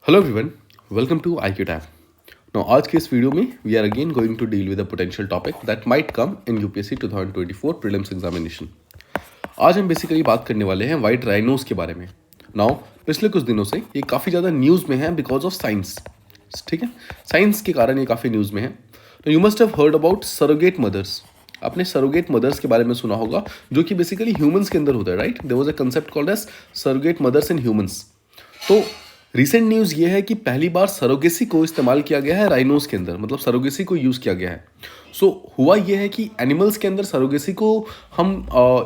Hello everyone, welcome to IQ tab. Now आज के इस वीडियो में we are again going to deal with a potential topic that might come in UPSC 2024 prelims examination. आज हम basically बात करने वाले हैं वाइट राइनोस के बारे में। नाउ पिछले कुछ दिनों से ये काफ़ी ज़्यादा न्यूज़ में है बिकॉज ऑफ साइंस। ठीक है, साइंस के कारण ये काफ़ी न्यूज़ में है। तो you must have heard about surrogate mothers. आपने सरोगेट मदर्स के बारे में सुना होगा, जो कि बेसिकली ह्यूमंस के अंदर होता है, right? There was a concept called as surrogate mothers in humans. तो रिसेंट न्यूज़ ये है कि पहली बार सरोगेसी को इस्तेमाल किया गया है राइनोस के अंदर, मतलब सरोगेसी को यूज़ किया गया है। सो हुआ ये है कि एनिमल्स के अंदर सरोगेसी को हम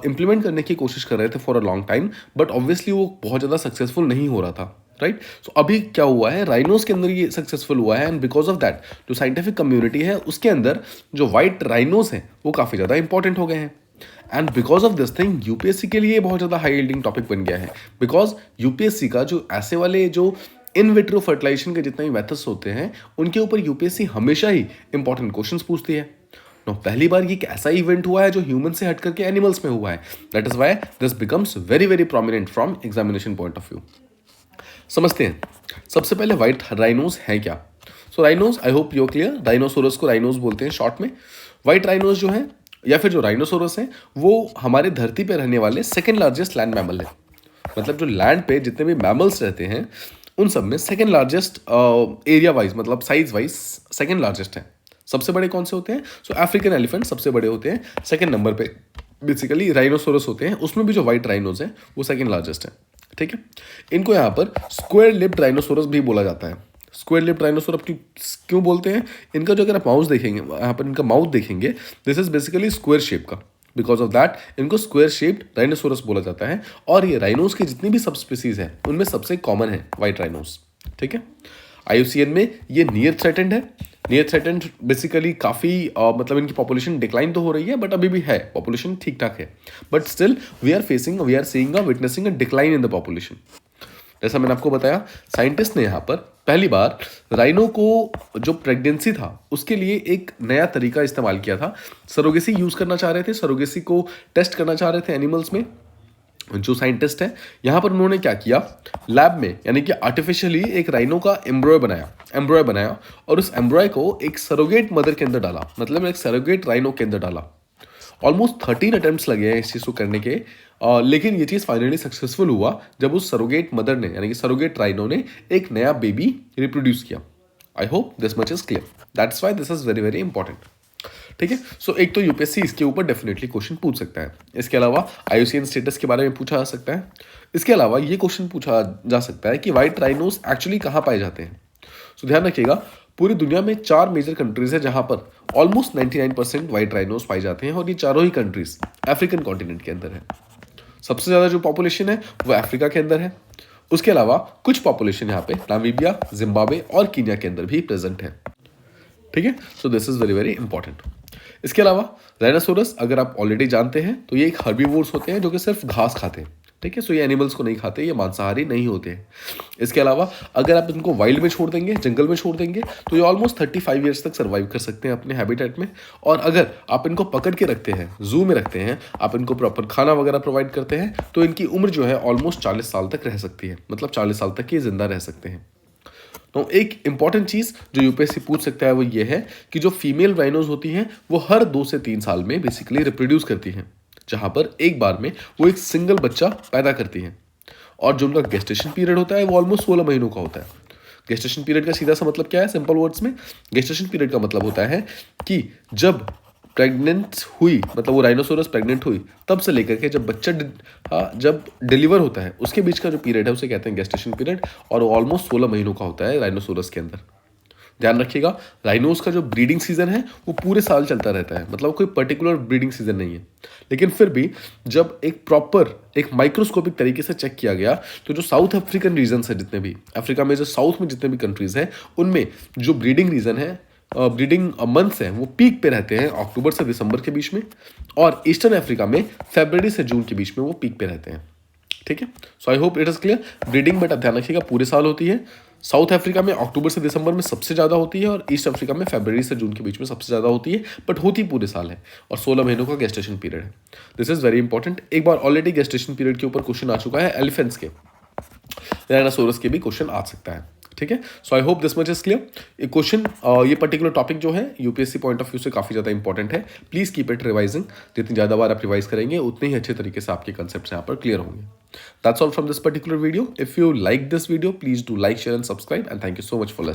इम्प्लीमेंट करने की कोशिश कर रहे थे for a long time, but obviously वो बहुत ज़्यादा सक्सेसफुल नहीं हो रहा था, राइट? सो अभी क्या हुआ है, राइनोस के अंदर ये सक्सेसफुल हुआ है, एंड बिकॉज ऑफ दैट जो साइंटिफिक कम्युनिटी है उसके अंदर जो वाइट राइनोस हैं वो काफ़ी ज़्यादा इंपॉर्टेंट हो गए हैं। And because of this thing UPSC के लिए बहुत ज़्यादा हाई यील्डिंग टॉपिक बन गया है, बिकॉज यूपीएससी का जो ऐसे वाले जो इन विट्रो फर्टिलाइजेशन के जितने भी मेथड्स होते हैं उनके ऊपर यूपीएससी हमेशा ही इंपॉर्टेंट क्वेश्चंस पूछती है। नो, पहली बार ये एक ऐसा इवेंट हुआ है जो ह्यूमन से हट करके एनिमल्स में हुआ है। That is why this becomes very very prominent from examination point of view. समझते हैं सबसे पहले वाइट राइनोस है क्या। So rhinos, I hope you clear, rhinoceros को राइनोस बोलते हैं शॉर्ट में। वाइट राइनोस जो है या फिर जो राइनोसोरस है वो हमारे धरती पे रहने वाले सेकेंड लार्जेस्ट लैंड मैमल है। मतलब जो लैंड पे जितने भी मैमल्स रहते हैं उन सब में सेकेंड लार्जेस्ट एरिया वाइज, मतलब साइज वाइज सेकेंड लार्जेस्ट है। सबसे बड़े कौन से होते हैं? सो अफ्रीकन एलिफेंट सबसे बड़े होते हैं, सेकेंड नंबर पे बेसिकली राइनोसोरस होते हैं, उसमें भी जो वाइट राइनोज है वो सेकेंड लार्जेस्ट है। ठीक है, इनको यहाँ पर स्क्वायर लिप्ड राइनोसोरस भी बोला जाता है। स्क्वायर लिप्ड राइनोसोरस क्यों बोलते हैं? इनका जो अगर आप माउथ देखेंगे, यहाँ पर इनका माउथ देखेंगे, this is basically square shape का। बिकॉज ऑफ दैट इनको स्क्वायर शेप्ड राइनोसोरस बोला जाता है। और ये राइनोस की जितनी भी सब स्पीसीज है उनमें सबसे कॉमन है वाइट राइनोस। ठीक है, IUCN में ये नियर थ्रेटेंड है। नियर थ्रेटेंड बेसिकली काफ़ी मतलब इनकी पॉपुलेशन डिक्लाइन तो हो रही है, बट अभी भी है, पॉपुलेशन ठीक ठाक है, but still we are seeing witnessing a decline in the population. जैसा मैंने आपको बताया, साइंटिस्ट ने यहाँ पर पहली बार राइनो को जो प्रेगनेंसी था उसके लिए एक नया तरीका इस्तेमाल किया था। सरोगेसी यूज़ करना चाह रहे थे, सरोगेसी को टेस्ट करना चाह रहे थे एनिमल्स में। जो साइंटिस्ट है यहाँ पर उन्होंने क्या किया, लैब में यानी कि आर्टिफिशियली एक राइनो का एम्ब्रॉय बनाया और उस एम्ब्रॉय को एक सरोगेट मदर के अंदर डाला, मतलब एक सरोगेट राइनो के अंदर डाला। ऑलमोस्ट 13 अटेम्प्ट्स लगे हैं इस चीज़ को करने के, लेकिन ये चीज़ फाइनली सक्सेसफुल हुआ जब उस सरोगेट मदर ने यानी कि सरोगेट राइनो ने एक नया बेबी रिप्रोड्यूस किया। आई hope this much is clear, that's why this is very very important. ठीक है, सो एक तो यूपीएससी इसके ऊपर डेफिनेटली क्वेश्चन पूछ सकता है। इसके अलावा IUCN स्टेटस के बारे में पूछा जा सकता है। इसके अलावा ये क्वेश्चन पूछा जा सकता है कि वाइट राइनोस एक्चुअली कहाँ पाए जाते हैं। सो ध्यान रखिएगा, पूरी दुनिया में 4 मेजर कंट्रीज है जहां पर ऑलमोस्ट 99% वाइट राइनोस पाए जाते हैं, और ये चारों ही कंट्रीज अफ्रीकन कॉन्टिनेंट के अंदर है। सबसे ज़्यादा जो पॉपुलेशन है वो अफ्रीका के अंदर है। उसके अलावा कुछ पॉपुलेशन यहाँ पे नामीबिया, जिम्बाब्वे और कीनिया के अंदर भी प्रेजेंट है। ठीक है, so this is very very important. इसके अलावा राइनोसोरस अगर आप ऑलरेडी जानते हैं तो ये एक हर्बीवोर्स होते हैं जो कि सिर्फ घास खाते हैं। ठीक है, सो ये एनिमल्स को नहीं खाते, ये मांसाहारी नहीं होते हैं। इसके अलावा अगर आप इनको वाइल्ड में छोड़ देंगे, जंगल में छोड़ देंगे, तो ये ऑलमोस्ट 35 ईयर्स तक सर्वाइव कर सकते हैं अपने हैबिटेट में। और अगर आप इनको पकड़ के रखते हैं, जू में रखते हैं, आप इनको प्रॉपर खाना वगैरह प्रोवाइड करते हैं, तो इनकी उम्र जो है ऑलमोस्ट 40 साल तक रह सकती है, मतलब 40 साल तक ये जिंदा रह सकते हैं। तो एक इंपॉर्टेंट चीज़ जो यूपीएससी पूछ सकता है वो ये है कि जो फीमेल राइनोज होती हैं वो हर 2 से 3 साल में बेसिकली रिप्रोड्यूस करती हैं, जहां पर एक बार में वो एक सिंगल बच्चा पैदा करती हैं। और जो उनका गेस्टेशन पीरियड होता है वो ऑलमोस्ट 16 महीनों का होता है। गेस्टेशन पीरियड का सीधा सा मतलब क्या है? सिंपल वर्ड्स में गेस्टेशन पीरियड का मतलब होता है कि जब प्रेग्नेंट हुई, मतलब वो राइनोसोरस प्रेग्नेंट हुई, तब से लेकर के जब बच्चा जब डिलीवर होता है उसके बीच का जो पीरियड है उसे कहते हैं गेस्टेशन पीरियड, और वो ऑलमोस्ट 16 महीनों का होता है राइनोसोरस के अंदर। ध्यान रखिएगा, राइनोस का जो ब्रीडिंग सीजन है वो पूरे साल चलता रहता है, मतलब कोई पर्टिकुलर ब्रीडिंग सीजन नहीं है। लेकिन फिर भी जब एक प्रॉपर एक माइक्रोस्कोपिक तरीके से चेक किया गया तो जो साउथ अफ्रीकन रीजन है, जितने भी अफ्रीका में जो साउथ में जितने भी कंट्रीज हैं, उनमें जो ब्रीडिंग रीजन है, ब्रीडिंग मंथ्स हैं, वो पीक पे रहते हैं अक्टूबर से दिसंबर के बीच में, और ईस्टर्न अफ्रीका में फरवरी से जून के बीच में वो पीक पे रहते हैं। ठीक है, so I hope it is clear. Breeding but आप ध्यान रखिएगा पूरे साल होती है। साउथ अफ्रीका में अक्टूबर से दिसंबर में सबसे ज़्यादा होती है, और ईस्ट अफ्रीका में फरवरी से जून के बीच में सबसे ज़्यादा होती है, बट होती पूरे साल है, और 16 महीनों का गेस्टेशन पीरियड है। This is very important. एक बार ऑलरेडी गेस्टेशन पीरियड के ऊपर क्वेश्चन आ चुका है एलिफेंट्स के, राइनोसोरस के भी क्वेश्चन आ सकता है। ठीक है। So I hope this much is clear. ये क्वेश्चन ये पर्टिकुलर टॉपिक जो है यूपीएससी पॉइंट ऑफ व्यू से काफ़ी ज़्यादा इंपॉर्टेंट है। Please keep it revising. जितनी ज़्यादा बार आप रिवाइज करेंगे उतने ही अच्छे तरीके से आपके कंसेप्ट यहाँ पर क्लियर होंगे। That's all from this particular video. If you like this video, please do like, share and subscribe, and thank you so much for listening.